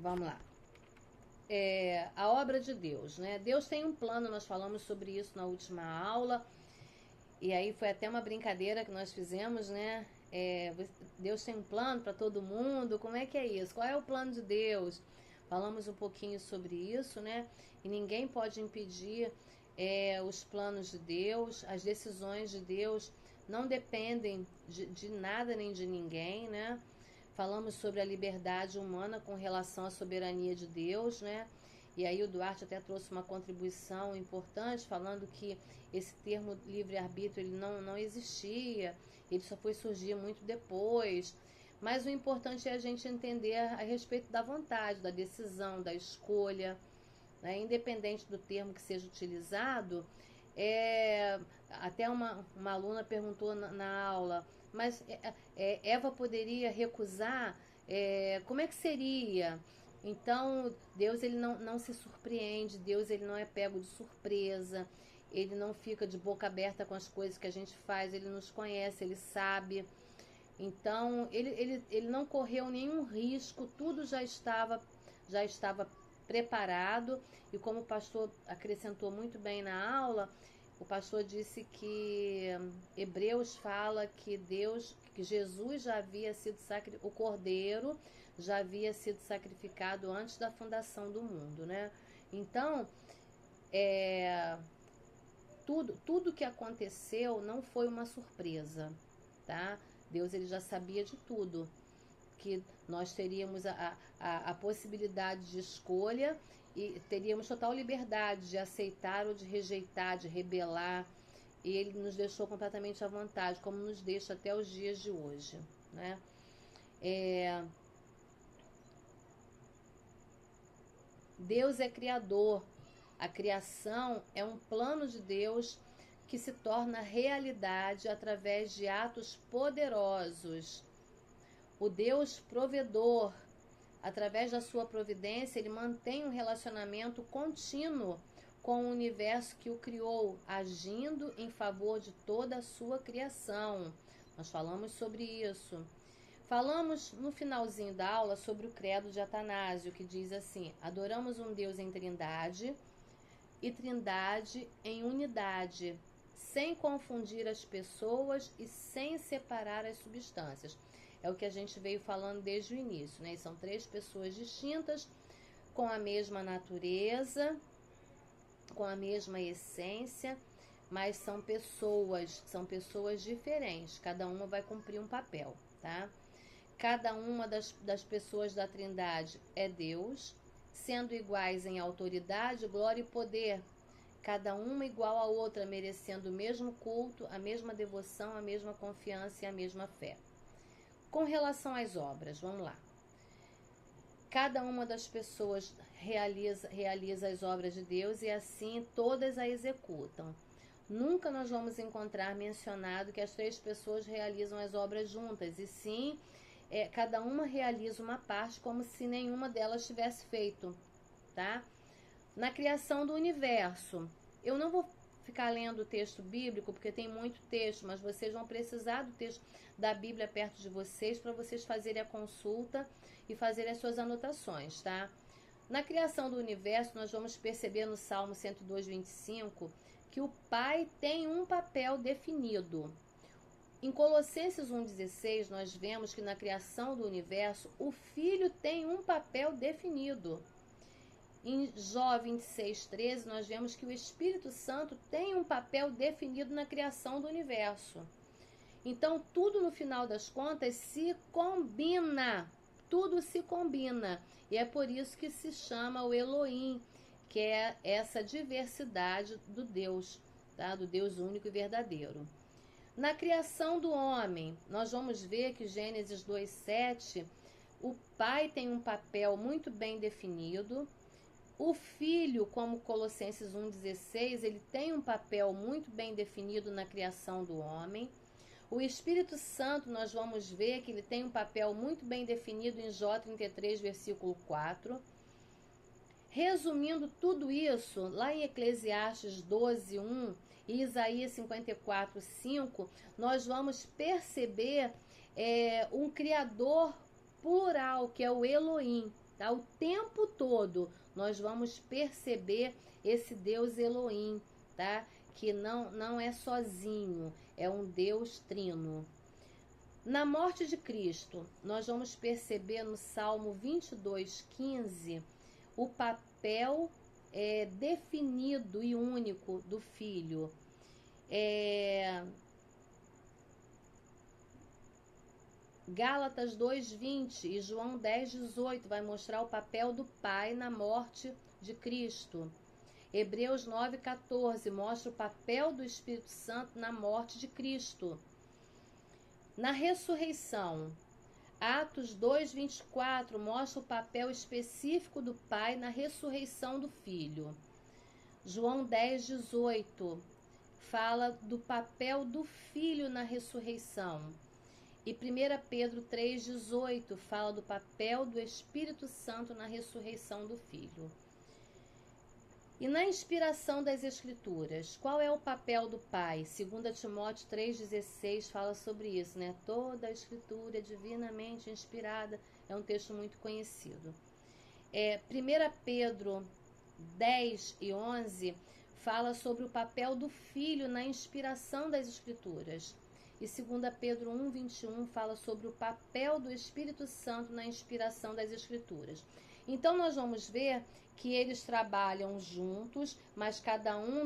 Vamos lá. A obra de Deus, né? Deus tem um plano, nós falamos sobre isso na última aula, e aí foi até uma brincadeira que nós fizemos, né? Deus tem um plano para todo mundo, como é que é isso? Qual é o plano de Deus? Falamos um pouquinho sobre isso, né? E ninguém pode impedir os planos de Deus, as decisões de Deus não dependem de nada nem de ninguém, né? Falamos sobre a liberdade humana com relação à soberania de Deus, né? E aí o Duarte até trouxe uma contribuição importante, falando que esse termo livre-arbítrio ele não existia, ele só foi surgir muito depois. Mas o importante é a gente entender a respeito da vontade, da decisão, da escolha, né? Independente do termo que seja utilizado. Até uma aluna perguntou na aula, mas Eva poderia recusar? Como é que seria? Então, Deus ele não se surpreende, Deus ele não é pego de surpresa, ele não fica de boca aberta com as coisas que a gente faz, ele nos conhece, ele sabe. Então, ele não correu nenhum risco, tudo já estava preparado, e como o pastor acrescentou muito bem na aula, o pastor disse que Hebreus fala que Jesus já havia sido o Cordeiro já havia sido sacrificado antes da fundação do mundo, né? Então, tudo que aconteceu não foi uma surpresa, tá? Deus ele já sabia de tudo, que nós teríamos a possibilidade de escolha e teríamos total liberdade de aceitar ou de rejeitar, de rebelar, e ele nos deixou completamente à vontade, como nos deixa até os dias de hoje, né? Deus é criador. A criação é um plano de Deus que se torna realidade através de atos poderosos. O Deus provedor, através da sua providência, ele mantém um relacionamento contínuo com o universo que o criou, agindo em favor de toda a sua criação. Nós falamos sobre isso. Falamos no finalzinho da aula sobre o credo de Atanásio, que diz assim: adoramos um Deus em trindade e trindade em unidade, sem confundir as pessoas e sem separar as substâncias. É o que a gente veio falando desde o início, né? São três pessoas distintas, com a mesma natureza, com a mesma essência, mas são pessoas diferentes, cada uma vai cumprir um papel, tá? Cada uma das pessoas da Trindade é Deus, sendo iguais em autoridade, glória e poder, cada uma igual à outra, merecendo o mesmo culto, a mesma devoção, a mesma confiança e a mesma fé. Com relação às obras, vamos lá. Cada uma das pessoas realiza as obras de Deus e assim todas a executam. Nunca nós vamos encontrar mencionado que as três pessoas realizam as obras juntas, e sim, cada uma realiza uma parte como se nenhuma delas tivesse feito, tá? Na criação do universo, eu não vou ficar lendo o texto bíblico, porque tem muito texto, mas vocês vão precisar do texto da Bíblia perto de vocês para vocês fazerem a consulta e fazerem as suas anotações, tá? Na criação do universo, nós vamos perceber no Salmo 102, 25, que o Pai tem um papel definido. Em Colossenses 1,16, nós vemos que na criação do universo, o Filho tem um papel definido. Em Jó 26,13, nós vemos que o Espírito Santo tem um papel definido na criação do universo. Então, tudo no final das contas se combina. Tudo se combina. E é por isso que se chama o Elohim, que é essa diversidade do Deus, tá? Do Deus único e verdadeiro. Na criação do homem, nós vamos ver que Gênesis 2,7, o Pai tem um papel muito bem definido. O Filho, como Colossenses 1,16, ele tem um papel muito bem definido na criação do homem. O Espírito Santo, nós vamos ver que ele tem um papel muito bem definido em Jó 33, versículo 4. Resumindo tudo isso, lá em Eclesiastes 12, 1 e Isaías 54, 5, nós vamos perceber um Criador plural, que é o Elohim. tá? O tempo todo nós vamos perceber esse Deus Elohim, tá? Que não é sozinho, é um Deus trino. Na morte de Cristo, nós vamos perceber no Salmo 22:15 o papel definido e único do Filho. Gálatas 2:20 e João 10:18 vai mostrar o papel do Pai na morte de Cristo. Hebreus 9:14 mostra o papel do Espírito Santo na morte de Cristo. Na ressurreição, Atos 2:24 mostra o papel específico do Pai na ressurreição do Filho. João 10:18 fala do papel do Filho na ressurreição. E 1 Pedro 3:18 fala do papel do Espírito Santo na ressurreição do Filho. E na inspiração das Escrituras, qual é o papel do Pai? 2 Timóteo 3,16 fala sobre isso, né? Toda a Escritura é divinamente inspirada, é um texto muito conhecido. 1 Pedro 10:11 fala sobre o papel do Filho na inspiração das Escrituras. E 2 Pedro 1:21 fala sobre o papel do Espírito Santo na inspiração das Escrituras. Então nós vamos ver que eles trabalham juntos, mas cada um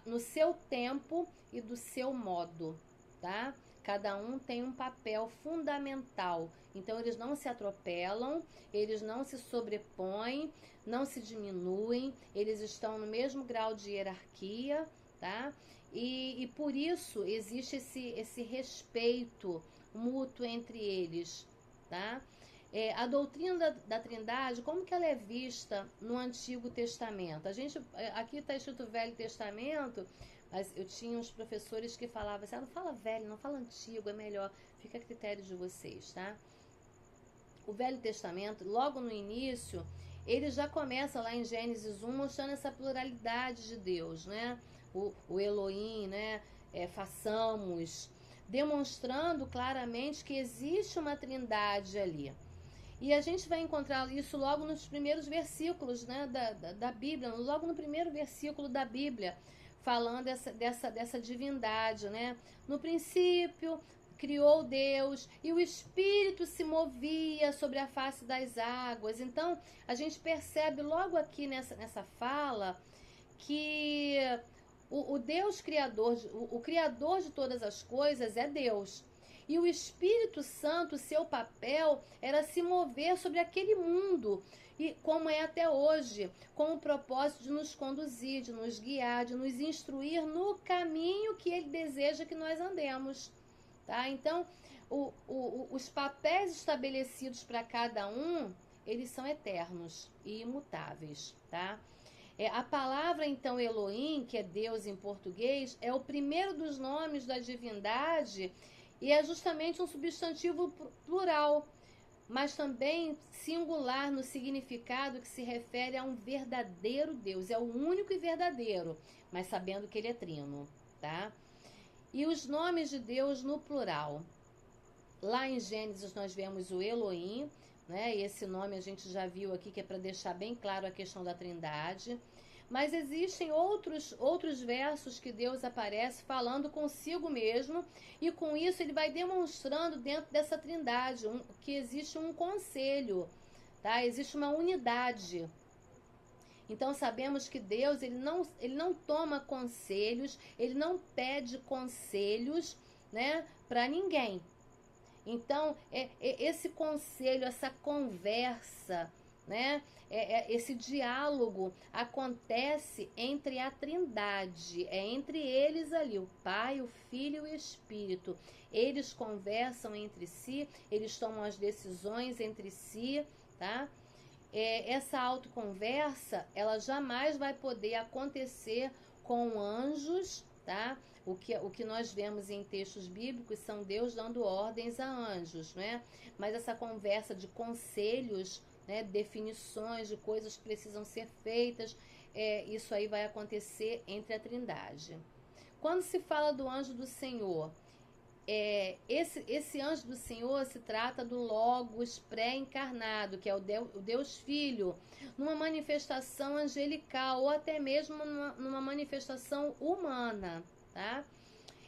no seu tempo e do seu modo, tá? Cada um tem um papel fundamental. Então eles não se atropelam, eles não se sobrepõem, não se diminuem, eles estão no mesmo grau de hierarquia, tá? E por isso existe esse respeito mútuo entre eles, tá? A doutrina da Trindade, como que ela é vista no Antigo Testamento? Aqui está escrito Velho Testamento, mas eu tinha uns professores que falavam assim, não fala velho, não fala antigo, é melhor, fica a critério de vocês, tá? O Velho Testamento, logo no início, ele já começa lá em Gênesis 1 mostrando essa pluralidade de Deus, né? O Elohim, né? Façamos, demonstrando claramente que existe uma trindade ali. E a gente vai encontrar isso logo nos primeiros versículos, né, da Bíblia, logo no primeiro versículo da Bíblia, falando dessa divindade, né? No princípio criou Deus e o Espírito se movia sobre a face das águas. Então a gente percebe logo aqui nessa fala que o Deus Criador, o Criador de todas as coisas é Deus. E o Espírito Santo, seu papel era se mover sobre aquele mundo, e como é até hoje, com o propósito de nos conduzir, de nos guiar, de nos instruir no caminho que ele deseja que nós andemos. Tá? Então, os papéis estabelecidos para cada um, eles são eternos e imutáveis. Tá? A palavra, então, Elohim, que é Deus em português, é o primeiro dos nomes da divindade e é justamente um substantivo plural, mas também singular no significado que se refere a um verdadeiro Deus. É o único e verdadeiro, mas sabendo que ele é trino, tá? E os nomes de Deus no plural. Lá em Gênesis nós vemos o Elohim, né? E esse nome a gente já viu aqui, que é para deixar bem claro a questão da trindade. Mas existem outros versos que Deus aparece falando consigo mesmo, e com isso ele vai demonstrando dentro dessa trindade que existe um conselho, tá? Existe uma unidade. Então sabemos que Deus ele não toma conselhos, ele não pede conselhos, né, para ninguém. Então esse conselho, essa conversa, né? Esse diálogo acontece entre a Trindade, é entre eles ali, o Pai, o Filho e o Espírito. Eles conversam entre si, eles tomam as decisões entre si, tá? Essa autoconversa, ela jamais vai poder acontecer com anjos, tá? O que nós vemos em textos bíblicos são Deus dando ordens a anjos, né? Mas essa conversa de conselhos, né, definições de coisas que precisam ser feitas, isso aí vai acontecer entre a Trindade. Quando se fala do anjo do Senhor, esse anjo do Senhor se trata do Logos pré-encarnado, que é o Deus Filho, numa manifestação angelical ou até mesmo numa manifestação humana, tá?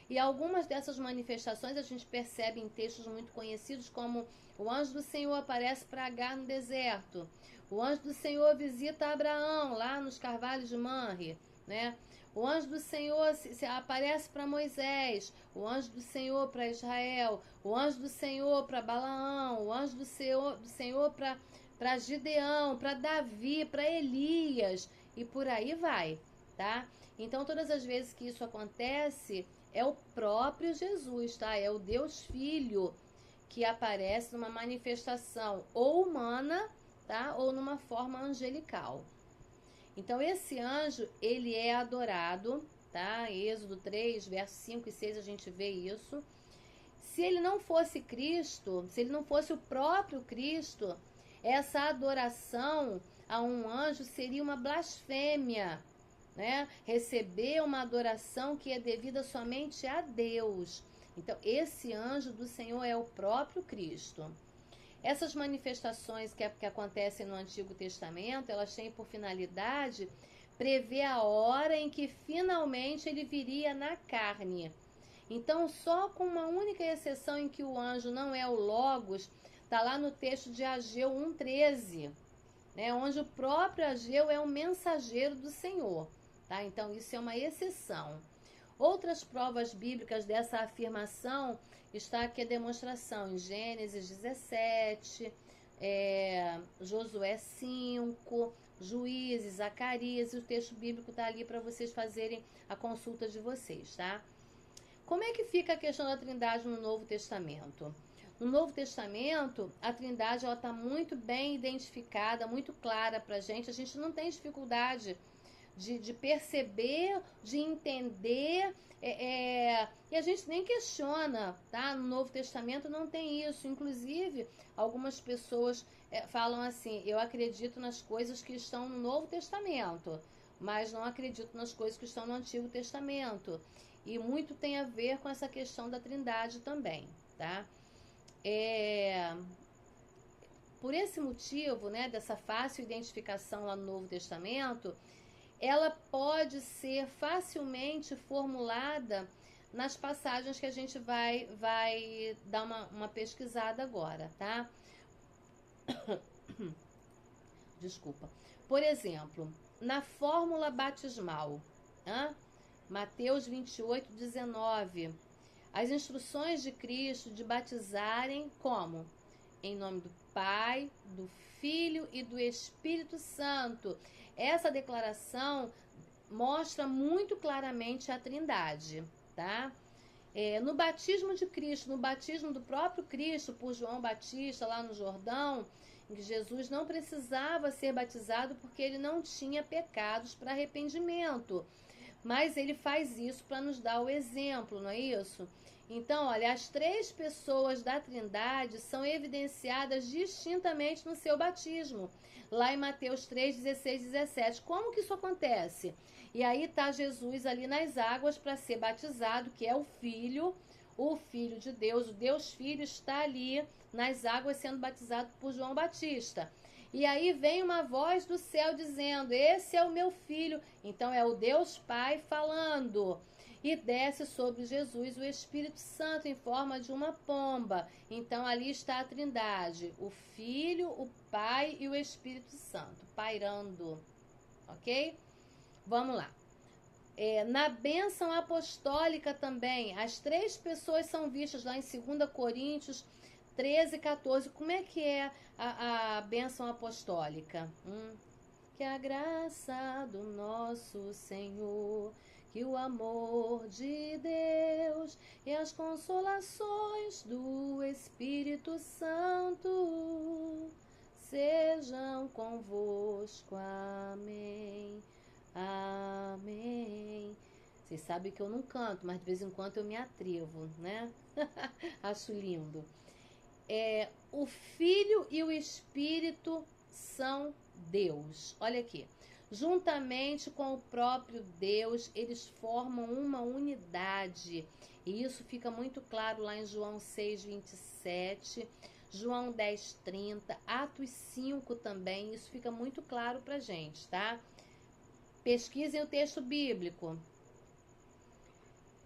E algumas dessas manifestações a gente percebe em textos muito conhecidos, como o anjo do Senhor aparece para Agar no deserto, o anjo do Senhor visita Abraão lá nos carvalhos de Manre, né? O anjo do Senhor se aparece para Moisés, o anjo do Senhor para Israel, o anjo do Senhor para Balaão, o anjo do Senhor para Gideão, para Davi, para Elias e por aí vai, tá? Então, todas as vezes que isso acontece, é o próprio Jesus, tá? É o Deus Filho que aparece numa manifestação ou humana, tá? Ou numa forma angelical. Então, esse anjo, ele é adorado, tá? Êxodo 3, versos 5 e 6, a gente vê isso. Se ele não fosse Cristo, se ele não fosse o próprio Cristo, essa adoração a um anjo seria uma blasfêmia, né? Receber uma adoração que é devida somente a Deus. Então, esse anjo do Senhor é o próprio Cristo. Essas manifestações que acontecem no Antigo Testamento, elas têm por finalidade prever a hora em que finalmente ele viria na carne. Então, só com uma única exceção em que o anjo não é o Logos, está lá no texto de Ageu 1,13, né, onde o próprio Ageu é um mensageiro do Senhor. Tá? Então, isso é uma exceção. Outras provas bíblicas dessa afirmação está aqui a demonstração em Gênesis 17, Josué 5, Juízes, Zacarias, e o texto bíblico está ali para vocês fazerem a consulta de vocês, tá? Como é que fica a questão da Trindade no Novo Testamento? No Novo Testamento, a Trindade está muito bem identificada, muito clara para a gente não tem dificuldade de perceber, de entender, e a gente nem questiona, tá? No Novo Testamento não tem isso. Inclusive, algumas pessoas falam assim: eu acredito nas coisas que estão no Novo Testamento, mas não acredito nas coisas que estão no Antigo Testamento. E muito tem a ver com essa questão da Trindade também, tá? Por esse motivo, né, dessa fácil identificação lá no Novo Testamento, ela pode ser facilmente formulada nas passagens que a gente vai dar uma pesquisada agora, tá? Desculpa. Por exemplo, na fórmula batismal, Mateus 28, 19, as instruções de Cristo de batizarem como? Em nome do Pai, do Filho e do Espírito Santo. Essa declaração mostra muito claramente a Trindade, tá? No batismo de Cristo, no batismo do próprio Cristo por João Batista lá no Jordão, em que Jesus não precisava ser batizado porque ele não tinha pecados para arrependimento. Mas ele faz isso para nos dar o exemplo, não é isso? Então, olha, as três pessoas da Trindade são evidenciadas distintamente no seu batismo, lá em Mateus 3, 16 e 17. Como que isso acontece? E aí está Jesus ali nas águas para ser batizado, que é o Filho de Deus, o Deus Filho está ali nas águas sendo batizado por João Batista. E aí vem uma voz do céu dizendo: esse é o meu filho. Então é o Deus Pai falando. E desce sobre Jesus o Espírito Santo em forma de uma pomba. Então ali está a Trindade, o Filho, o Pai e o Espírito Santo, pairando. Ok? Vamos lá. Na bênção apostólica também, as três pessoas são vistas lá em 2 Coríntios 13, 14. Como é que é a bênção apostólica? Que a graça do nosso Senhor, que o amor de Deus e as consolações do Espírito Santo sejam convosco. Amém. Amém. Vocês sabem que eu não canto, mas de vez em quando eu me atrevo, né? Acho lindo. O Filho e o Espírito são Deus. Olha aqui. Juntamente com o próprio Deus, eles formam uma unidade. E isso fica muito claro lá em João 6:27, João 10:30, Atos 5 também, isso fica muito claro pra gente, tá? Pesquisem o texto bíblico.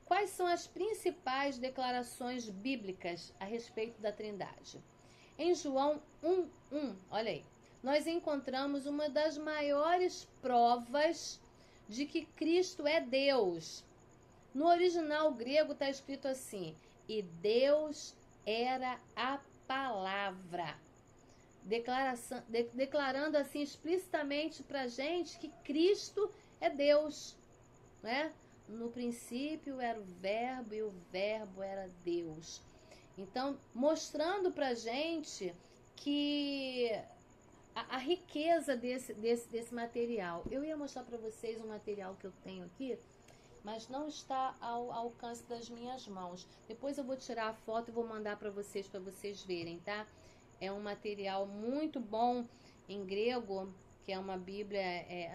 Quais são as principais declarações bíblicas a respeito da Trindade? Em João 1:1, olha aí, nós encontramos uma das maiores provas de que Cristo é Deus. No original grego está escrito assim: e Deus era a palavra. Declarando assim explicitamente para a gente que Cristo é Deus, né? No princípio era o verbo e o verbo era Deus. Então, mostrando para a gente que a riqueza desse material. Eu ia mostrar para vocês um material que eu tenho aqui, mas não está ao alcance das minhas mãos. Depois eu vou tirar a foto e vou mandar para vocês verem, tá? É um material muito bom em grego, que é uma Bíblia,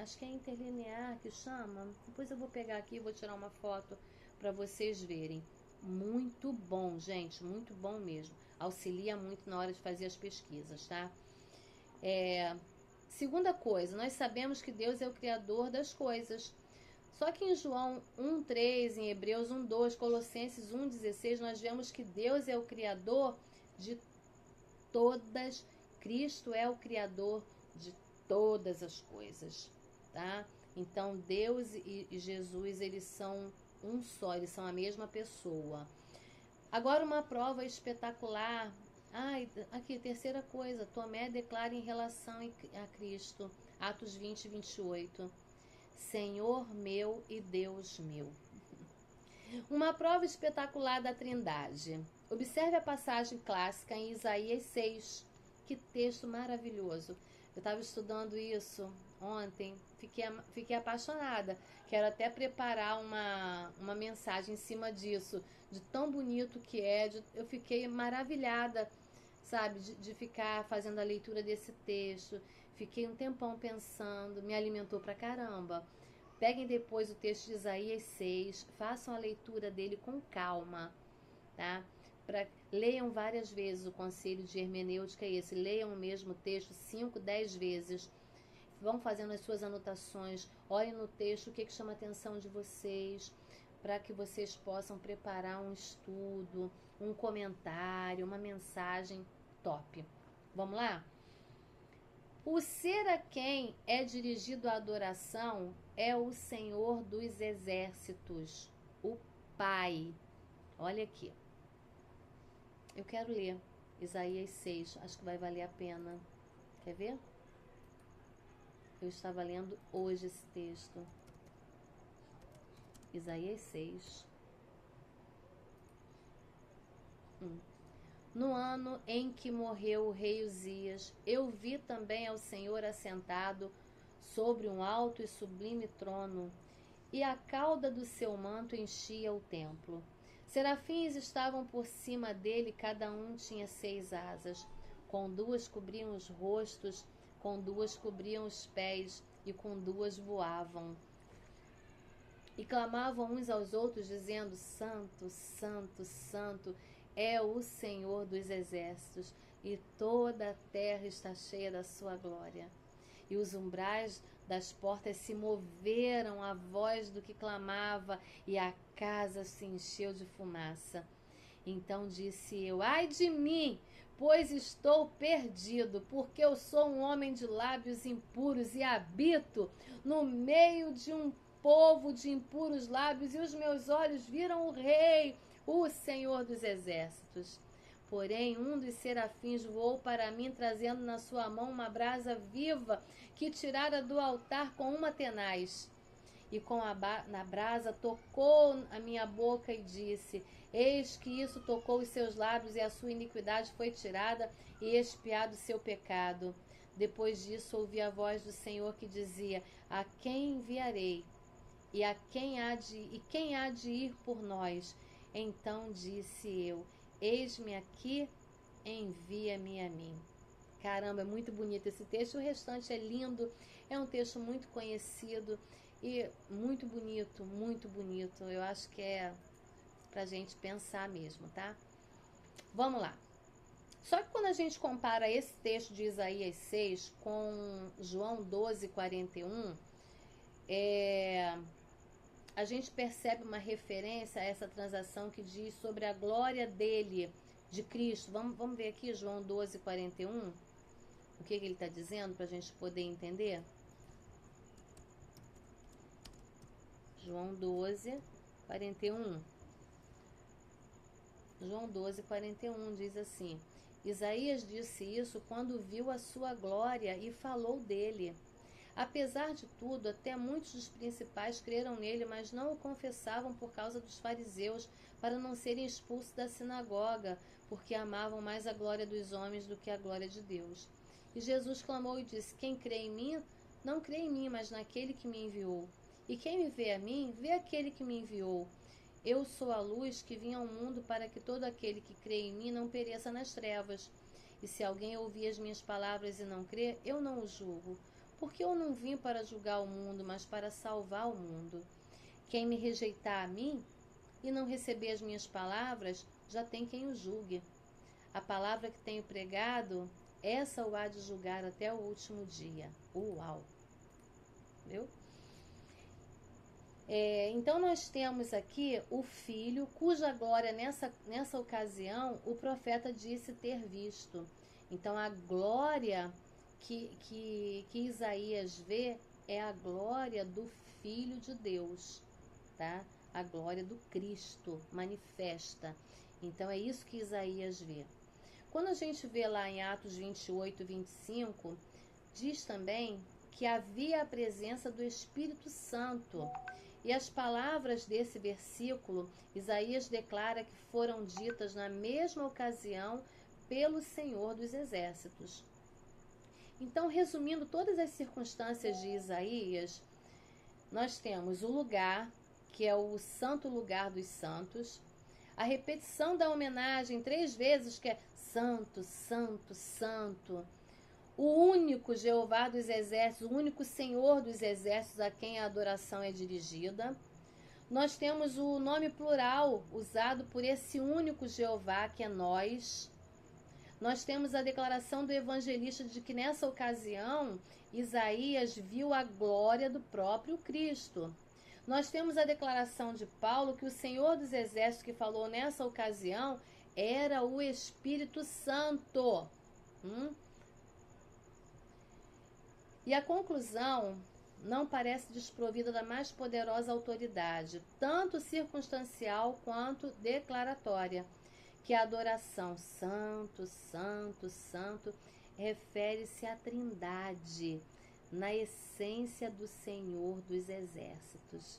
acho que é interlinear que chama. Depois eu vou pegar aqui e vou tirar uma foto para vocês verem. Muito bom, gente, muito bom mesmo. Auxilia muito na hora de fazer as pesquisas, tá? Segunda coisa, nós sabemos que Deus é o Criador das coisas. Só que em João 1:3, em Hebreus 1:2, Colossenses 1:16, nós vemos que Deus é o Criador de todas, Cristo é o Criador de todas as coisas, tá? Então Deus e Jesus, eles são um só, eles são a mesma pessoa. Agora uma prova espetacular. Aqui, terceira coisa, Tomé declara em relação a Cristo, Atos 20:28, Senhor meu e Deus meu. Uma prova espetacular da Trindade. Observe a passagem clássica em Isaías 6. Que texto maravilhoso. Eu estava estudando isso ontem, fiquei apaixonada. Quero até preparar uma mensagem em cima disso, de tão bonito que é. Eu fiquei maravilhada, sabe, de ficar fazendo a leitura desse texto. Fiquei um tempão pensando, me alimentou pra caramba. Peguem depois o texto de Isaías 6, façam a leitura dele com calma, tá? Leiam várias vezes, o conselho de hermenêutica é esse, leiam o mesmo texto 5, 10 vezes, vão fazendo as suas anotações, olhem no texto o que chama a atenção de vocês, para que vocês possam preparar um estudo, um comentário, uma mensagem top. Vamos lá? O ser a quem é dirigido a adoração é o Senhor dos Exércitos, o Pai. Olha aqui. Eu quero ler Isaías 6, acho que vai valer a pena. Quer ver? Eu estava lendo hoje esse texto. Isaías 6. No ano em que morreu o rei Uzias, eu vi também ao Senhor assentado sobre um alto e sublime trono, e a cauda do seu manto enchia o templo. Serafins estavam por cima dele, cada um tinha 6 asas. Com 2 cobriam os rostos, com 2 cobriam os pés, e com 2 voavam. E clamavam uns aos outros, dizendo: Santo, Santo, Santo é o Senhor dos Exércitos, e toda a terra está cheia da sua glória. E os umbrais das portas se moveram à voz do que clamava, e a casa se encheu de fumaça. Então disse eu: ai de mim, pois estou perdido, porque eu sou um homem de lábios impuros e habito no meio de um povo de impuros lábios, e os meus olhos viram o Rei, o Senhor dos Exércitos. Porém, um dos serafins voou para mim, trazendo na sua mão uma brasa viva que tirara do altar com uma tenaz. E na brasa tocou a minha boca e disse: eis que isso tocou os seus lábios, e a sua iniquidade foi tirada, e expiado o seu pecado. Depois disso ouvi a voz do Senhor que dizia: a quem enviarei? E quem há de ir por nós? Então disse eu: eis-me aqui, envia-me a mim. Caramba, é muito bonito esse texto. O restante é lindo, é um texto muito conhecido e muito bonito, muito bonito. Eu acho que pra gente pensar mesmo, tá? Vamos lá. Só que quando a gente compara esse texto de Isaías 6 com João 12, 41, a gente percebe uma referência a essa transação que diz sobre a glória dele, de Cristo. Vamos ver aqui João 12, 41, o que ele está dizendo para a gente poder entender? João 12, 41. João 12, 41 diz assim: Isaías disse isso quando viu a sua glória e falou dele. Apesar de tudo, até muitos dos principais creram nele, mas não o confessavam por causa dos fariseus, para não serem expulsos da sinagoga, porque amavam mais a glória dos homens do que a glória de Deus. E Jesus clamou e disse: Quem crê em mim, não crê em mim, mas naquele que me enviou. E quem me vê a mim, vê aquele que me enviou. Eu sou a luz que vim ao mundo para que todo aquele que crê em mim não pereça nas trevas. E se alguém ouvir as minhas palavras e não crê, eu não o julgo. Porque eu não vim para julgar o mundo, mas para salvar o mundo. Quem me rejeitar a mim e não receber as minhas palavras, já tem quem o julgue. A palavra que tenho pregado, essa o há de julgar até o último dia. Uau! Viu? Então nós temos aqui o filho, cuja glória nessa ocasião o profeta disse ter visto. Então a glória que Isaías vê é a glória do Filho de Deus, tá? A glória do Cristo manifesta. Então é isso que Isaías vê. Quando a gente vê lá em Atos 28, 25, diz também que havia a presença do Espírito Santo. E as palavras desse versículo, Isaías declara que foram ditas na mesma ocasião pelo Senhor dos Exércitos. Então, resumindo todas as circunstâncias de Isaías, nós temos o lugar, que é o santo lugar dos santos, a repetição da homenagem 3 vezes, que é santo, santo, santo, o único Jeová dos exércitos, o único Senhor dos exércitos a quem a adoração é dirigida. Nós temos o nome plural usado por esse único Jeová, que é nós. Nós temos a declaração do evangelista de que nessa ocasião Isaías viu a glória do próprio Cristo. Nós temos a declaração de Paulo que o Senhor dos Exércitos que falou nessa ocasião era o Espírito Santo. E a conclusão não parece desprovida da mais poderosa autoridade, tanto circunstancial quanto declaratória, que a adoração santo, santo, santo refere-se à Trindade, na essência do Senhor dos Exércitos.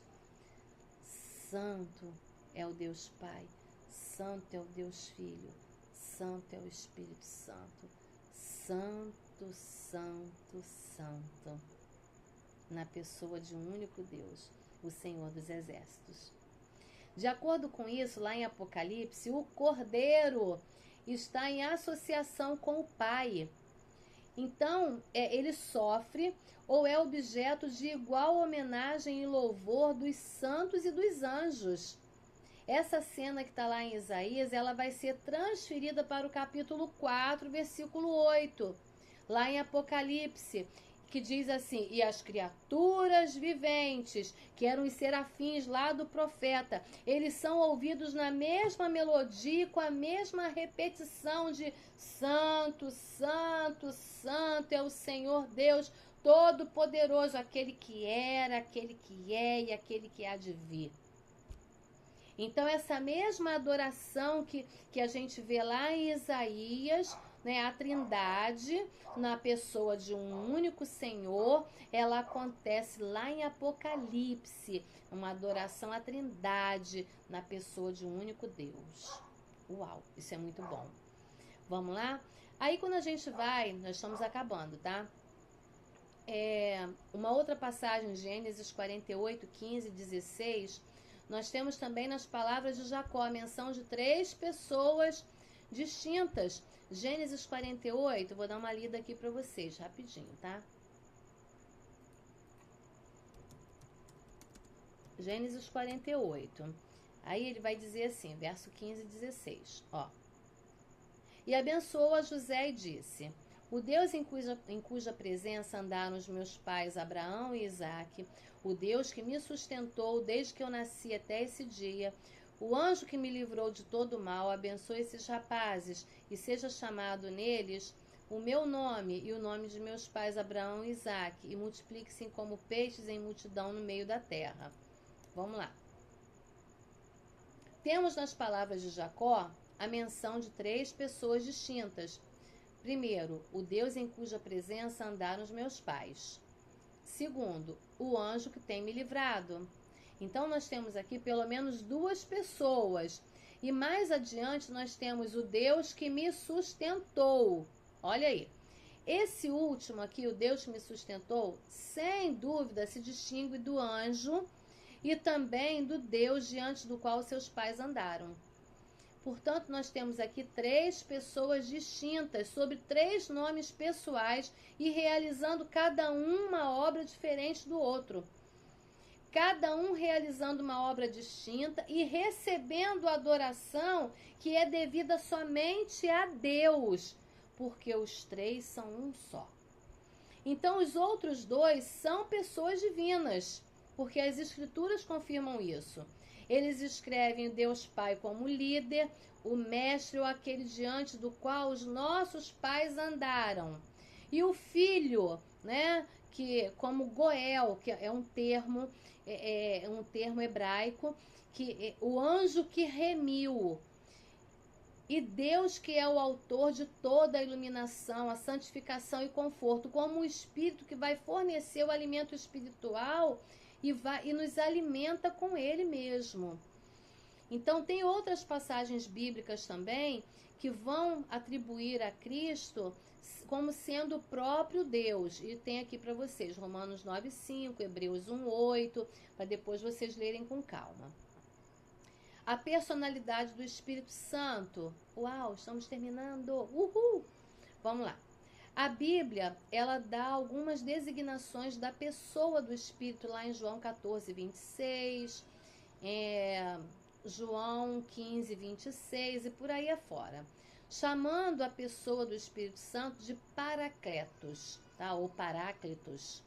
Santo é o Deus Pai, santo é o Deus Filho, santo é o Espírito Santo, santo, santo, santo, na pessoa de um único Deus, o Senhor dos Exércitos. De acordo com isso, lá em Apocalipse, o Cordeiro está em associação com o Pai. Então, ele sofre ou é objeto de igual homenagem e louvor dos santos e dos anjos. Essa cena que está lá em Isaías, ela vai ser transferida para o capítulo 4, versículo 8, lá em Apocalipse, que diz assim: e as criaturas viventes, que eram os serafins lá do profeta, eles são ouvidos na mesma melodia, com a mesma repetição de santo, santo, santo é o Senhor Deus Todo-Poderoso, aquele que era, aquele que é e aquele que há de vir. Então essa mesma adoração que a gente vê lá em Isaías, né, a Trindade na pessoa de um único Senhor, ela acontece lá em Apocalipse, uma adoração à Trindade na pessoa de um único Deus. Uau, isso é muito bom. Vamos lá? Aí quando a gente vai, nós estamos acabando, tá? Uma outra passagem, Gênesis 48, 15 e 16, nós temos também nas palavras de Jacó a menção de 3 pessoas distintas. Gênesis 48, vou dar uma lida aqui para vocês, rapidinho, tá? Gênesis 48. Aí ele vai dizer assim, verso 15 e 16, ó. E abençoou a José e disse: o Deus em cuja presença andaram os meus pais Abraão e Isaque, o Deus que me sustentou desde que eu nasci até esse dia, o anjo que me livrou de todo mal, abençoe esses rapazes e seja chamado neles o meu nome e o nome de meus pais Abraão e Isaque, e multiplique-se como peixes em multidão no meio da terra. Vamos lá. Temos nas palavras de Jacó a menção de 3 pessoas distintas. Primeiro, o Deus em cuja presença andaram os meus pais. Segundo, o anjo que tem me livrado. Então, nós temos aqui pelo menos 2 pessoas. E mais adiante, nós temos o Deus que me sustentou. Olha aí. Esse último aqui, o Deus que me sustentou, sem dúvida se distingue do anjo e também do Deus diante do qual seus pais andaram. Portanto, nós temos aqui 3 pessoas distintas, sob 3 nomes pessoais e realizando cada um uma obra diferente do outro. Cada um realizando uma obra distinta e recebendo a adoração que é devida somente a Deus, porque os 3 são um só. Então, os outros 2 são pessoas divinas, porque as Escrituras confirmam isso. Eles escrevem o Deus Pai como líder, o Mestre ou aquele diante do qual os nossos pais andaram. E o Filho, né, que como Goel, que é um termo hebraico, que o anjo que remiu. E Deus que é o autor de toda a iluminação, a santificação e conforto, como o Espírito que vai fornecer o alimento espiritual e nos alimenta com ele mesmo. Então, tem outras passagens bíblicas também que vão atribuir a Cristo como sendo o próprio Deus. E tem aqui para vocês, Romanos 9,5, Hebreus 1,8, para depois vocês lerem com calma. A personalidade do Espírito Santo. Uau, estamos terminando. Uhul! Vamos lá. A Bíblia, ela dá algumas designações da pessoa do Espírito lá em João 14, 26, João 15, 26 e por aí afora. Chamando a pessoa do Espírito Santo de Paracletos, tá? Ou Paráclitos,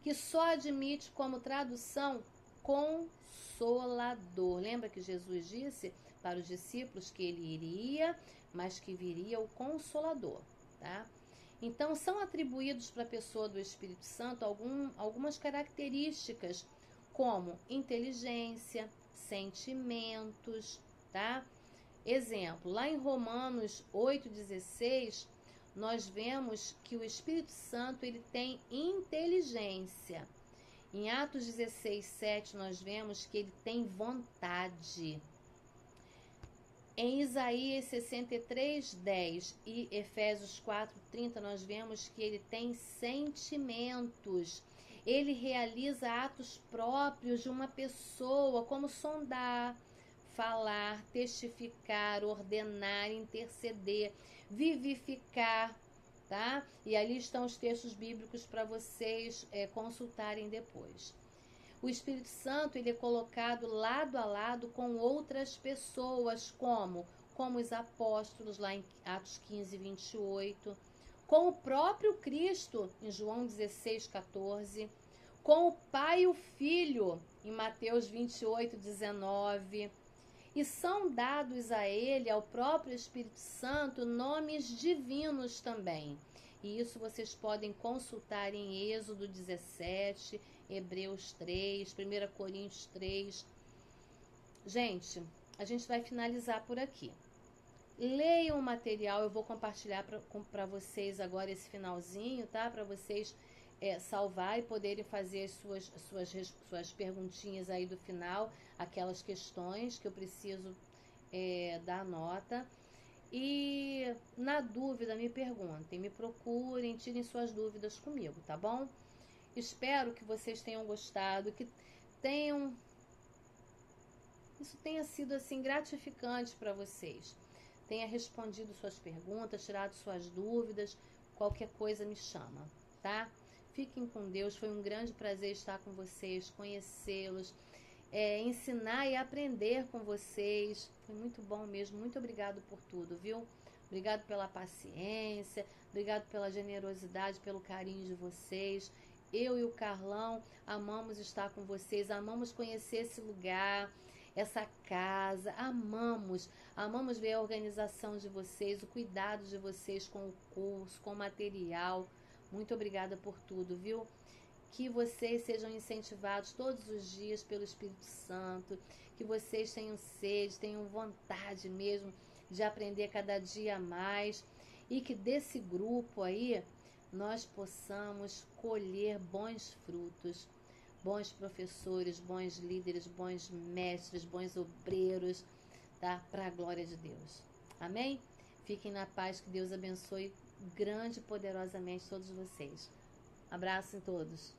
que só admite como tradução Consolador. Lembra que Jesus disse para os discípulos que ele iria, mas que viria o Consolador, tá? Então, são atribuídos para a pessoa do Espírito Santo algumas características, como inteligência, sentimentos, tá? Exemplo, lá em Romanos 8,16, nós vemos que o Espírito Santo ele tem inteligência. Em Atos 16:7, nós vemos que ele tem vontade. Em Isaías 63:10 e Efésios 4:30, nós vemos que ele tem sentimentos. Ele realiza atos próprios de uma pessoa, como sondar, falar, testificar, ordenar, interceder, vivificar, tá? E ali estão os textos bíblicos para vocês consultarem depois. O Espírito Santo ele é colocado lado a lado com outras pessoas, como os apóstolos, lá em Atos 15, 28, com o próprio Cristo, em João 16, 14, com o Pai e o Filho, em Mateus 28, 19, e são dados a ele, ao próprio Espírito Santo, nomes divinos também. E isso vocês podem consultar em Êxodo 17, Hebreus 3, 1 Coríntios 3. Gente, a gente vai finalizar por aqui. Leiam o material, eu vou compartilhar para vocês agora esse finalzinho, tá? Para vocês salvar e poderem fazer as suas perguntinhas aí do final, aquelas questões que eu preciso dar nota. E na dúvida me perguntem, me procurem, tirem suas dúvidas comigo, tá bom? Espero que vocês tenham gostado, que isso tenha sido assim gratificante para vocês. Tenha respondido suas perguntas, tirado suas dúvidas, qualquer coisa me chama, tá? Fiquem com Deus, foi um grande prazer estar com vocês, conhecê-los ensinar e aprender com vocês. Foi muito bom mesmo. Muito obrigado por tudo, viu? Obrigado pela paciência, obrigado pela generosidade, pelo carinho de vocês. Eu e o Carlão amamos estar com vocês, amamos conhecer esse lugar, essa casa, amamos ver a organização de vocês, o cuidado de vocês com o curso, com o material. Muito obrigada por tudo, viu? Que vocês sejam incentivados todos os dias pelo Espírito Santo, que vocês tenham sede, tenham vontade mesmo de aprender cada dia mais, e que desse grupo aí nós possamos colher bons frutos, bons professores, bons líderes, bons mestres, bons obreiros, tá? Para a glória de Deus. Amém? Fiquem na paz, que Deus abençoe grande e poderosamente todos vocês. Abraço em todos.